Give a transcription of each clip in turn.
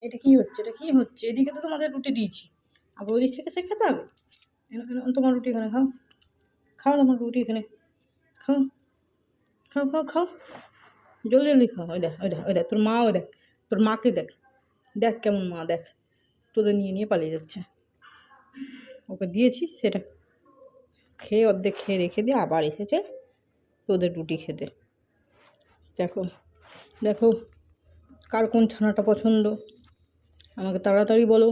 এটা কী হচ্ছে, এটা কী হচ্ছে? এদিকে তো তোমাদের রুটি দিয়েছি, আবার ওদিক থেকে সে খেতে হবে। তোমার রুটি এখানে খাও, খাও তোমার রুটি এখানে খাও, খাও খাও খাও, জলদি জলদি খাও। ওই দেখ, ওই দেখ, ওই দেখ তোর মা, ওই দেখ তোর মাকে দেখ, দেখ কেমন মা, দেখ তোদের নিয়ে নিয়ে পালিয়ে যাচ্ছে। ওকে দিয়েছি সেটা খেয়ে অর্ধেক খেয়ে রেখে দিয়ে আবার এসেছে তোদের রুটি খেতে। দেখো দেখো কার কোন ছানাটা পছন্দ, আমাকে তাড়াতাড়ি বলো,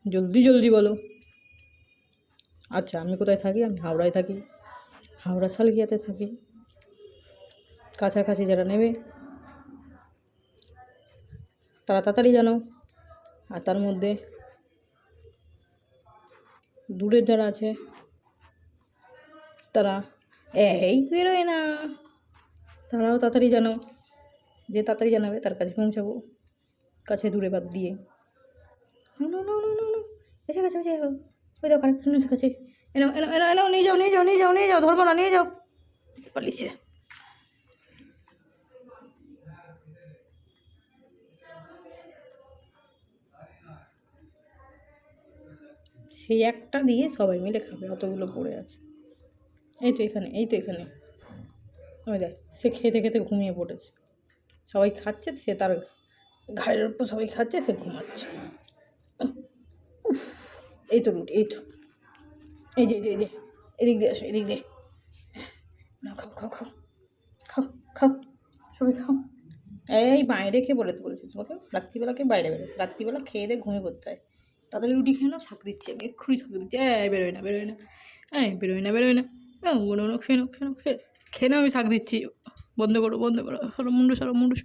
জলদি জলদি বলো। আচ্ছা আমি কোথায় থাকি? আমি হাওড়ায় থাকি, হাওড়া শালকিয়াতে থাকি। কাছাকাছি যারা নেবে তারা তাড়াতাড়ি জানাও, আর তার মধ্যে দূরের যারা আছে তারা এই বেরোয় না, তারাও তাড়াতাড়ি জানাও। যে তাড়াতাড়ি জানাবে তার কাছে পৌঁছাবো, কাছে দূরে বাদ দিয়ে। এসে গেছে, এসে গেছে, ওই দেখো আরেকজন এসে গেছে। এনাও এনাও এনাও এনাও, নিয়ে যাও নিয়ে যাও নিয়ে যাও নিয়ে যাও, ধরবো না, নিয়ে যাও। পালিয়েছে। সেই একটা দিয়ে সবাই মিলে খাবে, অতগুলো পড়ে আছে। এই তো এখানে, এই তো এখানে, ওই দেখ সে খেতে খেতে ঘুমিয়ে পড়েছে। সবাই খাচ্ছে, সে তার ঘাড়ের উপর সবাই খাচ্ছে, সে ঘুমাচ্ছে। এই তো রুটি, এই তো, এই যে এই যে এদিক দিয়ে আসো, এদিক দিয়ে না, খাও খাও খাও খাও খাও, সবাই খাও। এই বাইরে খেয়ে বলেছি তোমাকে, রাত্রিবেলাকে বাইরে বেরো, রাত্রিবেলা খেয়ে দিয়ে ঘুমিয়ে পড়তে হয়। তাড়াতাড়ি রুটি খেয়ে নাও, শাক দিচ্ছি আমি, এক্ষুনি শাক দিচ্ছি। বেরোয় না বেরোয় না, বেরোয় না বেরোয় না, খেয়ে নাও খেয়ে নাও খেয়ে নাও, খেয়ে নাও, আমি শাক দিচ্ছি। বন্ধ করো বন্ধ করো, সরো মুন্ডু সরো মুন্ডু।